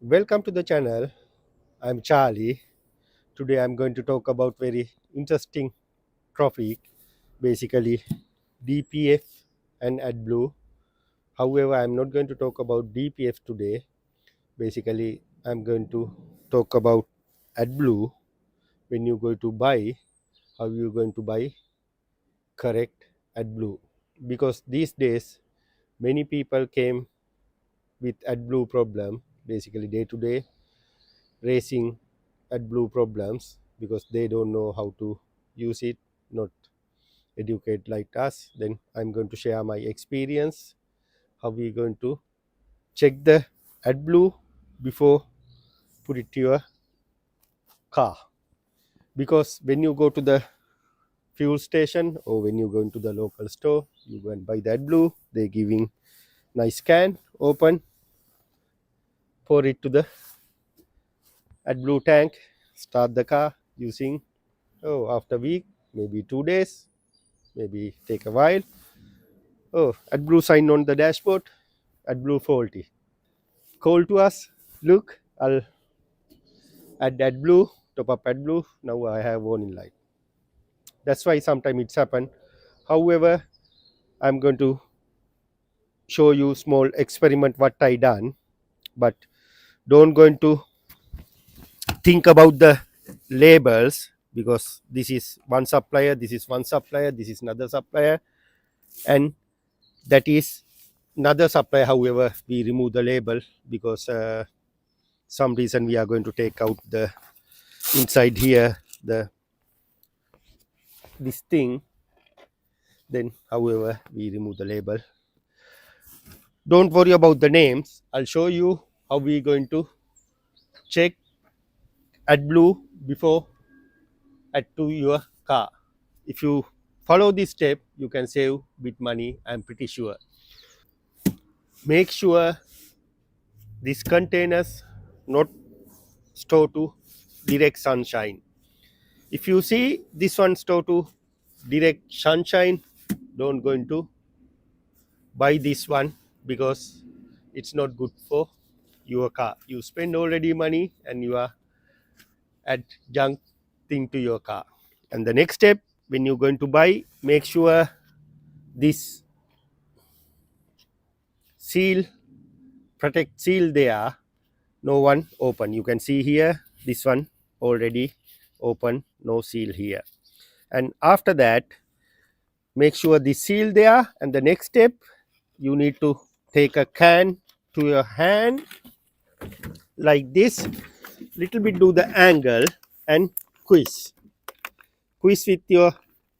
Welcome to the channel. I'm Charlie. Today I'm going to talk about very interesting topic, basically DPF and AdBlue. However, I'm not going to talk about DPF today. Basically, I'm going to talk about AdBlue. When you go to buy, how you going to buy correct AdBlue? Because these days many people came with AdBlue problem, basically day to day racing AdBlue problems because they don't know how to use it, not educate like us. Then I'm going to share my experience, how we're going to check the AdBlue before put it to your car. Because when you go to the fuel station or when you go into the local store, you go and buy the AdBlue, they're giving nice can, open, pour it to the AdBlue tank, start the car using, after a week, maybe 2 days, maybe take a while. AdBlue sign on the dashboard, AdBlue faulty. Call to us, look, I'll add AdBlue, top up AdBlue, now I have warning light. That's why sometimes it's happened. However, I'm going to show you small experiment what I done, but don't going to think about the labels because this is one supplier, this is one supplier, this is another supplier, and that is another supplier. However, we remove the label because some reason we are going to take out the inside here this thing. Then however we remove the label. Don't worry about the names. I'll show you how we going to check AdBlue before add to your car. If you follow this step, you can save bit money, I'm pretty sure. Make sure these containers not store to direct sunshine. If you see this one store to direct sunshine, don't going to buy this one because it's not good for your car. You spend already money and you are add junk thing to your car. And the next step, when you're going to buy, make sure this seal, protect seal there, no one open. You can see here, this one already open, no seal here. And after that, make sure the seal there. And the next step, you need to take a can to your hand like this, little bit do the angle and squeeze with your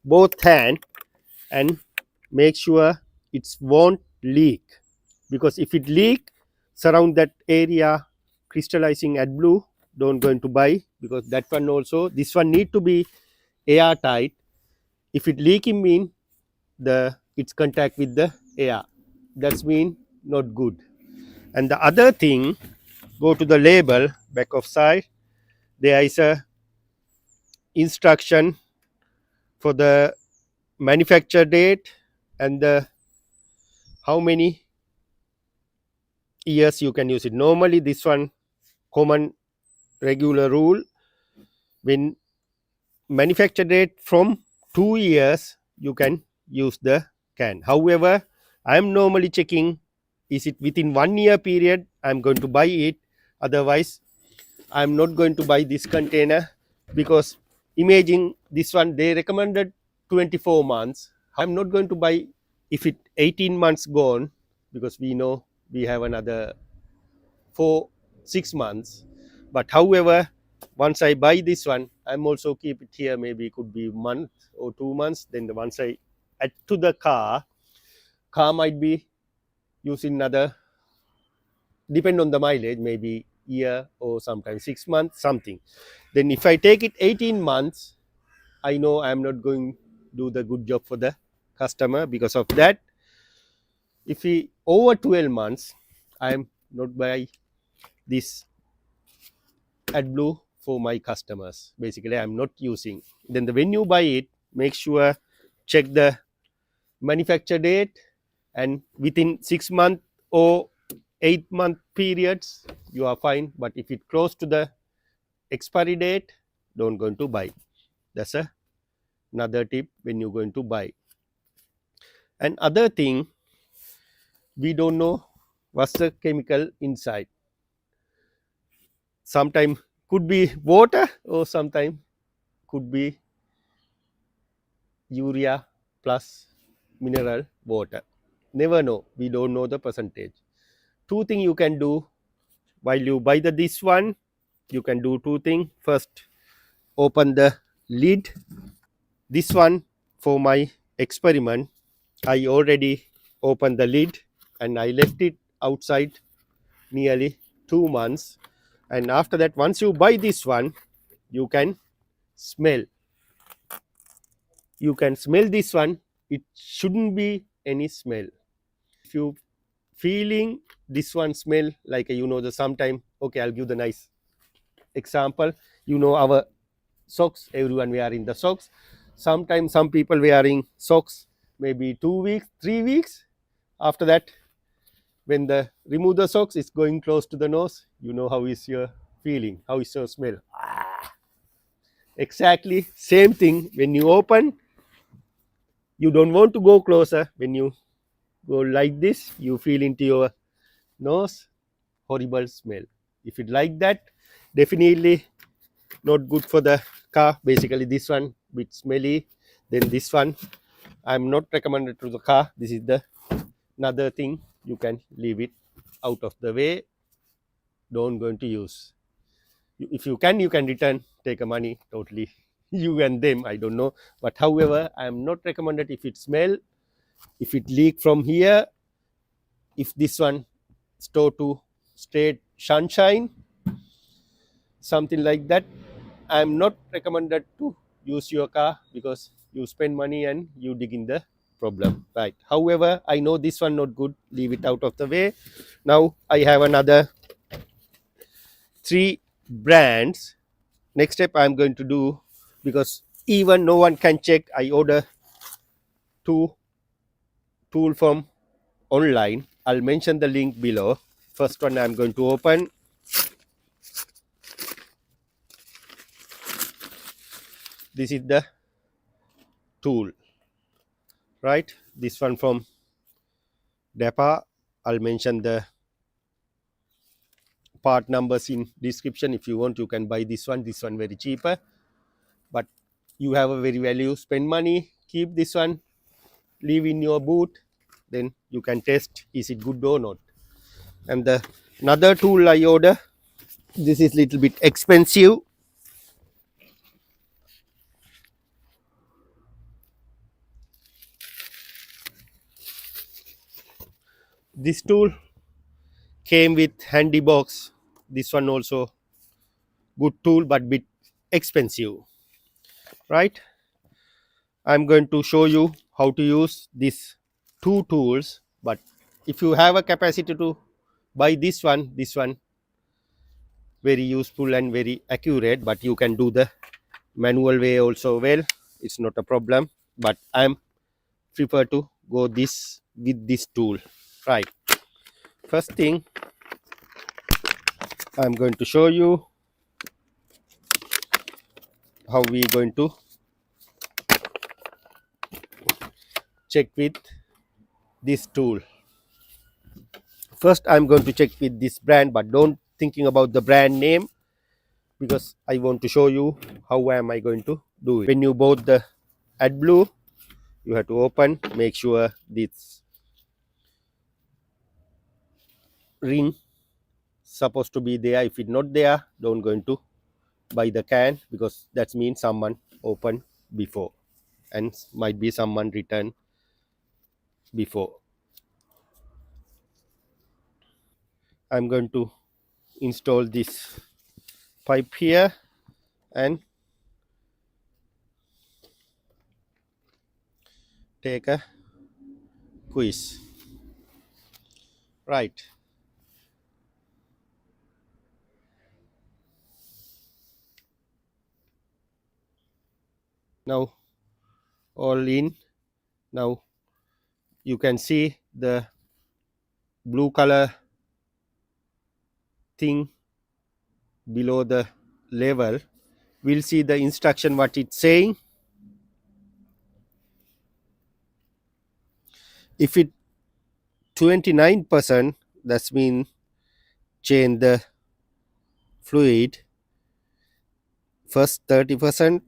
both hand and make sure it won't leak, because if it leak, surround that area crystallizing AdBlue, don't going to buy, because that one also, this one need to be airtight. If it leaking mean the its contact with the air, that's mean not good. And the other thing, go to the label back of side, there is a instruction for the manufacture date and the how many years you can use it. Normally this one common regular rule, when manufacture date from 2 years you can use the can. However, I am normally checking, is it within 1 year period, I'm going to buy it. Otherwise I'm not going to buy this container, because imagine this one they recommended 24 months. I'm not going to buy if it 18 months gone, because we know we have another 4 6 months. But however, once I buy this one, I'm also keep it here, maybe it could be a month or 2 months. Then the once I add to the car might be using another, depend on the mileage, maybe year or sometimes 6 months something. Then if I take it 18 months, I know I'm not going to do the good job for the customer. Because of that, if we over 12 months, I'm not buy this AdBlue for my customers. Basically, I'm not using. Then when you buy it, make sure check the manufacture date, and within 6 month or 8 month periods, you are fine, but if it close to the expiry date, don't going to buy. That's another tip when you're going to buy. And other thing, we don't know what's the chemical inside. Sometimes could be water, or sometimes could be urea plus mineral water. Never know. We don't know the percentage. Two things you can do while you buy this one. You can do two things. First, open the lid. This one, for my experiment, I already opened the lid and I left it outside nearly 2 months. And after that, once you buy this one, you can smell. You can smell this one. It shouldn't be any smell. If you feeling this one smell like the sometime, okay, I'll give the nice example. Our socks, everyone wearing the socks. Sometimes some people wearing socks maybe 2 weeks, 3 weeks. After that, when the remove the socks, it's going close to the nose. How is your feeling, how is your smell? Exactly same thing. When you open, you don't want to go closer. When you go like this, you feel into your nose, horrible smell. If it like that, definitely not good for the car. Basically this one bit smelly. Then this one, I'm not recommended to the car. This is the another thing. You can leave it out of the way. Don't going to use. If you can, you can return, take a money totally. You and them, I don't know. But however, I am not recommended. If it smell, if it leak from here, if this one store to straight sunshine, something like that, I am not recommended to use your car, because you spend money and you dig in the problem, right? However, I know this one not good, leave it out of the way. Now I have another 3 brands. Next step I'm going to do, because even no one can check, I order 2 tool from online. I'll mention the link below. First one I'm going to open. This is the tool, right? This one from DAPA. I'll mention the part numbers in description. If you want, you can buy this one very cheaper, but you have a very value, spend money, keep this one, leave in your boot, then you can test is it good or not. And the another tool I order, this is little bit expensive. This tool came with handy box. This one also good tool, but bit expensive, right? I'm going to show you how to use these 2 tools, but if you have a capacity to buy this one very useful and very accurate, but you can do the manual way also. Well, it's not a problem, but I'm prefer to go this with this tool, right? First thing, I'm going to show you how we going to check with this tool. First, I'm going to check with this brand, but don't thinking about the brand name, because I want to show you how am I going to do it. When you bought the AdBlue, you have to open, make sure this ring supposed to be there. If it's not there, don't going to buy the can, because that means someone opened before and might be someone returned before. I'm going to install this pipe here and take a quiz, right? Now all in. Now you can see the blue color thing below the level, we'll see the instruction what it's saying. If it 29%, that's mean change the fluid. First 30%,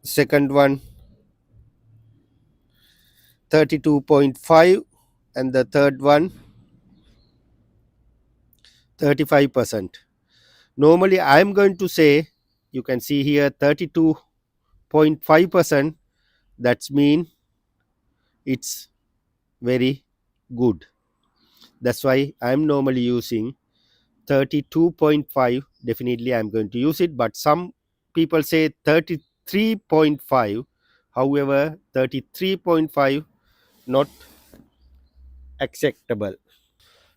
second one 32.5, and the third one 35%. Normally I'm going to say, you can see here 32.5%, that's mean it's very good. That's why I'm normally using 32.5. Definitely I'm going to use it, but some people say 33.5. However, 33.5 not acceptable,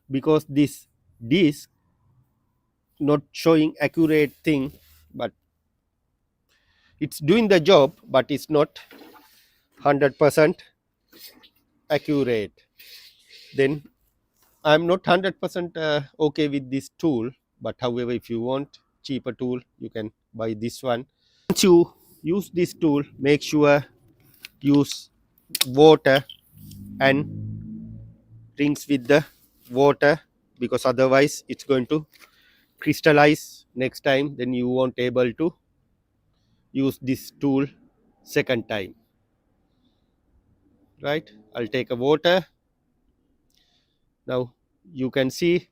because this disc not showing accurate thing, but it's doing the job, but it's not 100% accurate. Then I'm not 100% okay with this tool, but however, if you want cheaper tool, you can buy this one. Once you use this tool, make sure use water and rinse with the water, because otherwise it's going to crystallize next time. Then you won't able to use this tool second time, right? I'll take a water. Now you can see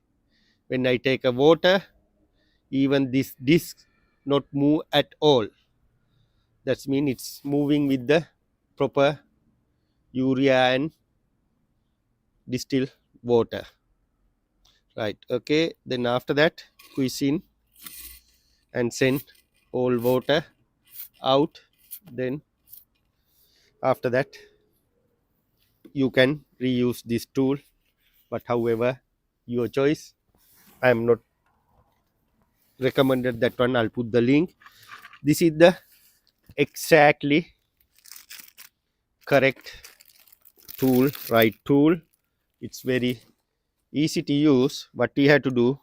when I take a water, even this disc not move at all. That means it's moving with the proper urea and distilled water, right? Okay, then after that squeeze in and send all water out. Then after that you can reuse this tool, but however, your choice. I am not recommended that one. I'll put the link. This is the exactly correct tool, right tool. It's very easy to use. What you have to do,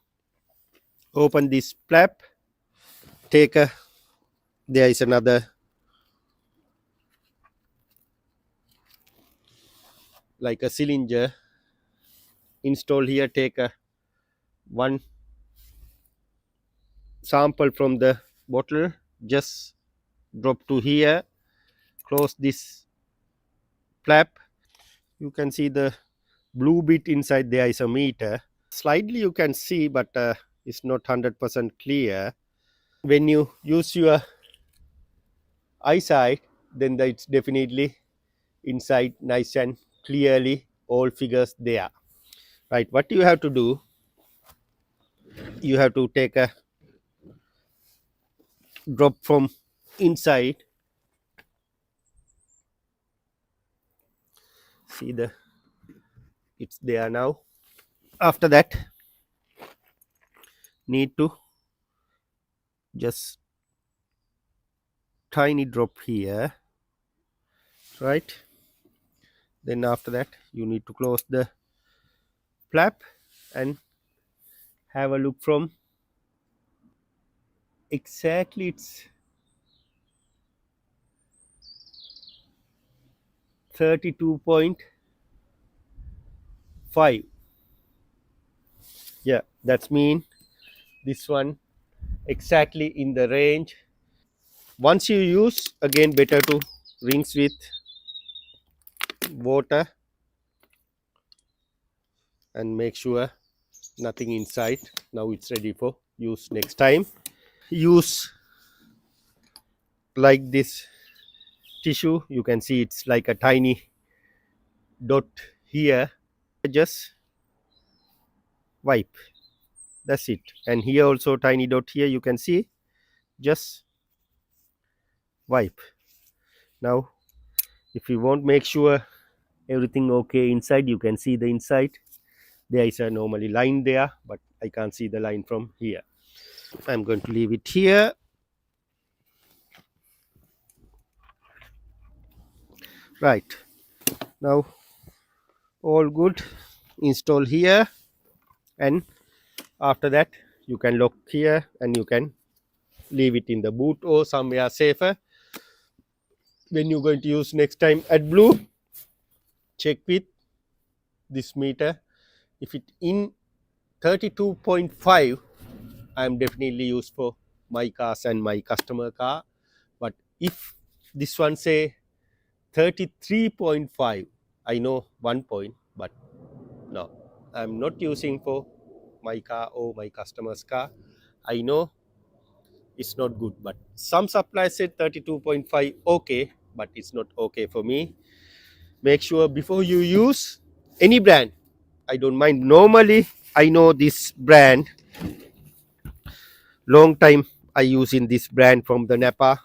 open this flap, take a, there is another like a cylinder install here. Take a one sample from the bottle, just drop to here, close this flap. You can see the blue bit inside, there is a meter. Slightly you can see, but it's not 100% clear. When you use your eyesight, then it's definitely inside nice and clearly all figures there, right? What you have to do, you have to take a drop from inside. See the, it's there now. After that, need to just tiny drop here, right? Then after that you need to close the flap and have a look from exactly, it's 32.5. Yeah, that's mean this one exactly in the range. Once you use, again better to rinse with water and make sure nothing inside. Now it's ready for use next time. Use like this tissue, you can see it's like a tiny dot here. Just wipe, that's it. And here also tiny dot here, you can see, just wipe. Now if you want make sure everything okay inside, you can see the inside, there is a normally line there, but I can't see the line from here. I'm going to leave it here. Right, now all good, install here and After that, you can lock here and you can leave it in the boot or somewhere safer. When you're going to use next time AdBlue, check with this meter. If it in 32.5, I am definitely used for my cars and my customer car. But if this one say 33.5, I know 1 point, but no, I'm not using for my car or my customer's car. I know it's not good, but some suppliers said 32.5 okay, but it's not okay for me. Make sure before you use any brand, I don't mind. Normally, I know this brand, long time I using this brand from the Napa.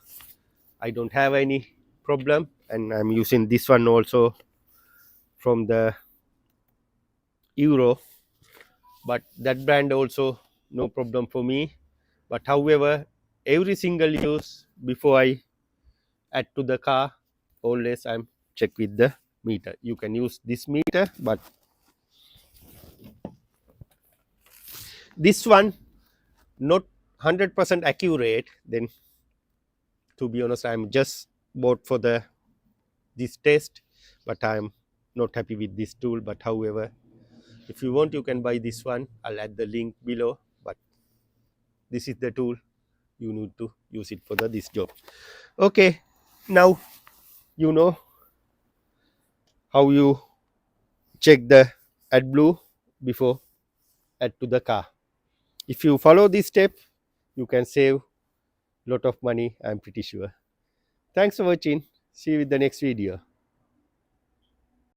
I don't have any problem, and I'm using this one also from the Euro, but that brand also no problem for me. But however, every single use before I add to the car, always I'm check with the meter. You can use this meter, but this one not 100% accurate. Then to be honest, I'm just bought for the this test, but I'm not happy with this tool. But however, if you want, you can buy this one. I'll add the link below, but this is the tool. You need to use it for this job. Okay, now you know how you check the AdBlue before add to the car. If you follow this step, you can save a lot of money, I'm pretty sure. Thanks for watching. See you with the next video.